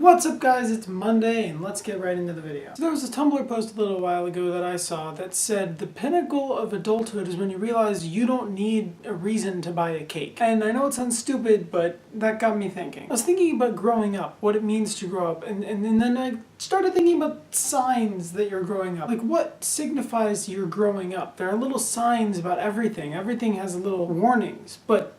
What's up guys, it's Monday and let's get right into the video. So there was a Tumblr post a little while ago that I saw that said the pinnacle of adulthood is when you realize you don't need a reason to buy a cake. And I know it sounds stupid, but that got me thinking. I was thinking about growing up, what it means to grow up, and then I started thinking about signs that you're growing up. Like what signifies you're growing up? There are little signs about everything. Everything has little warnings, but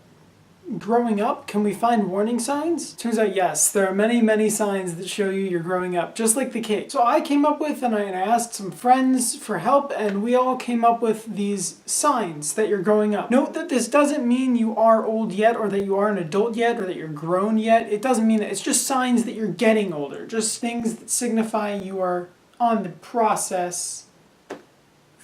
growing up, can we find warning signs? Turns out yes, there are many signs that show you you're growing up, just like the cake. So I came up with, and I asked some friends for help, and we all came up with these signs that you're growing up. Note that this doesn't mean you are old yet, or that you are an adult yet, or that you're grown yet. It doesn't mean that. It's just signs that you're getting older. Just things that signify you are on the process of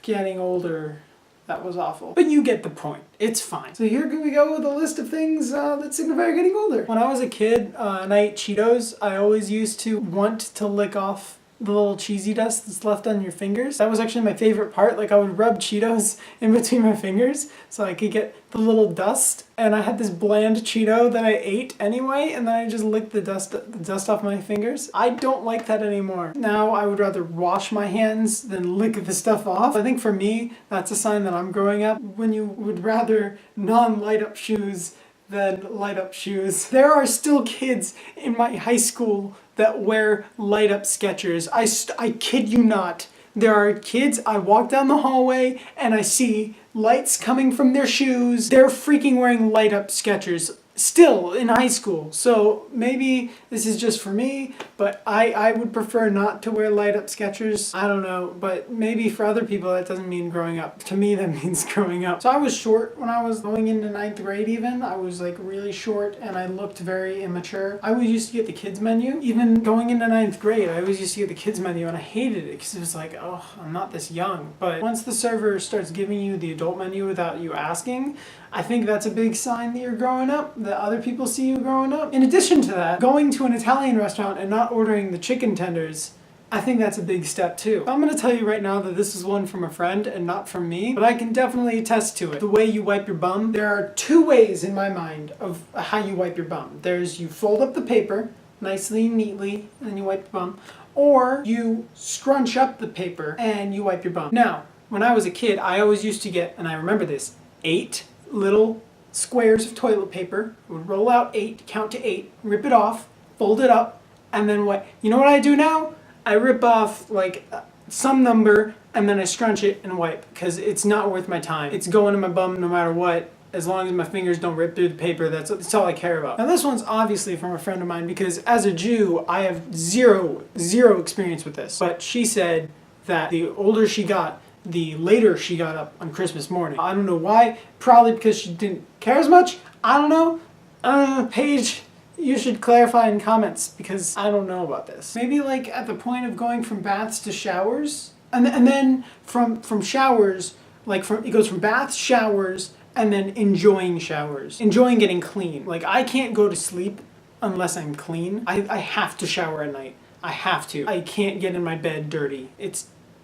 getting older. That was awful. But you get the point. It's fine. So here we go with a list of things that signify you're getting older. When I was a kid and I ate Cheetos, I always used to want to lick off the little cheesy dust that's left on your fingers. That was actually my favorite part. Like I would rub Cheetos in between my fingers so I could get the little dust. And I had this bland Cheeto that I ate anyway, and then I just licked the dust off my fingers. I don't like that anymore. Now I would rather wash my hands than lick the stuff off. I think for me, that's a sign that I'm growing up. When you would rather non-light up shoes than light up shoes. There are still kids in my high school that wear light up Skechers. I kid you not. There are kids, I walk down the hallway and I see lights coming from their shoes. They're freaking wearing light up Skechers. Still in high school. So maybe this is just for me, but I would prefer not to wear light up Skechers. I don't know, but maybe for other people that doesn't mean growing up. To me that means growing up. So I was short when I was going into 9th grade even. I was like really short and I looked very immature. I always used to get the kids menu. Even going into 9th grade, I always used to get the kids menu and I hated it because it was like, oh, I'm not this young. But once the server starts giving you the adult menu without you asking, I think that's a big sign that you're growing up, that other people see you growing up. In addition to that, going to an Italian restaurant and not ordering the chicken tenders, I think that's a big step too. I'm gonna tell you right now that this is one from a friend and not from me, but I can definitely attest to it. The way you wipe your bum, there are two ways in my mind of how you wipe your bum. There's you fold up the paper nicely and neatly and then you wipe your bum, or you scrunch up the paper and you wipe your bum. Now, when I was a kid, I always used to get, and I remember this, 8 little squares of toilet paper. I would roll out 8, count to 8, rip it off, fold it up, and then what? You know what I do now? I rip off like some number and then I scrunch it and wipe because it's not worth my time. It's going in my bum no matter what. As long as my fingers don't rip through the paper, that's all I care about. Now this one's obviously from a friend of mine because as a Jew, I have zero experience with this. But she said that the older she got, the later she got up on Christmas morning. I don't know why. Probably because she didn't care as much. I don't know. Paige, you should clarify in comments because I don't know about this. Maybe like at the point of going from baths to showers, and then from showers, like it goes from baths, showers, and then enjoying showers, enjoying getting clean. Like I can't go to sleep unless I'm clean. I have to shower at night. I have to. I can't get in my bed dirty.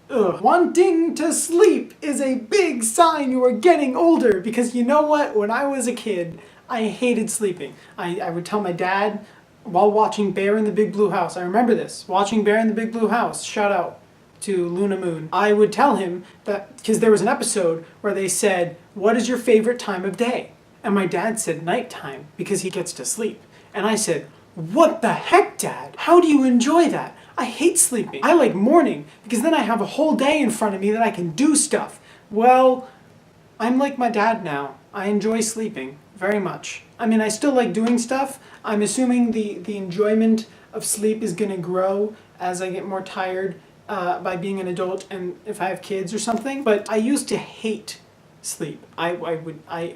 Ugh. Wanting to sleep is a big sign you are getting older because you know what? When I was a kid, I hated sleeping. I would tell my dad while watching Bear in the Big Blue House. I remember this. Watching Bear in the Big Blue House. Shout out to Luna Moon. I would tell him that because there was an episode where they said, what is your favorite time of day? And my dad said nighttime because he gets to sleep. And I said, what the heck, Dad? How do you enjoy that? I hate sleeping. I like morning because then I have a whole day in front of me that I can do stuff. Well, I'm like my dad now. I enjoy sleeping very much. I mean, I still like doing stuff. I'm assuming the enjoyment of sleep is gonna grow as I get more tired by being an adult and if I have kids or something. But I used to hate sleep. I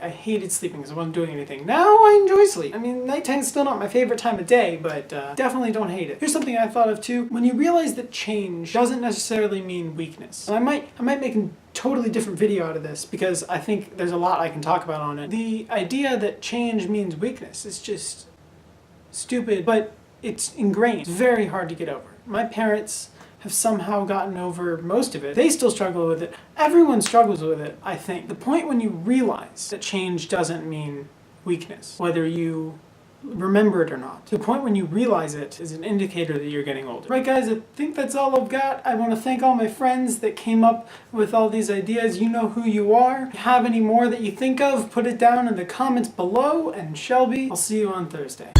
hated sleeping because I wasn't doing anything. Now I enjoy sleep. I mean, nighttime's still not my favorite time of day, but definitely don't hate it. Here's something I thought of too. When you realize that change doesn't necessarily mean weakness. And I might make a totally different video out of this because I think there's a lot I can talk about on it. The idea that change means weakness is just stupid, but it's ingrained. It's very hard to get over. My parents have somehow gotten over most of it. They still struggle with it. Everyone struggles with it, I think. The point when you realize that change doesn't mean weakness, whether you remember it or not. The point when you realize it is an indicator that you're getting older. Right guys, I think that's all I've got. I want to thank all my friends that came up with all these ideas. You know who you are. If you have any more that you think of, put it down in the comments below. And Shelby, I'll see you on Thursday.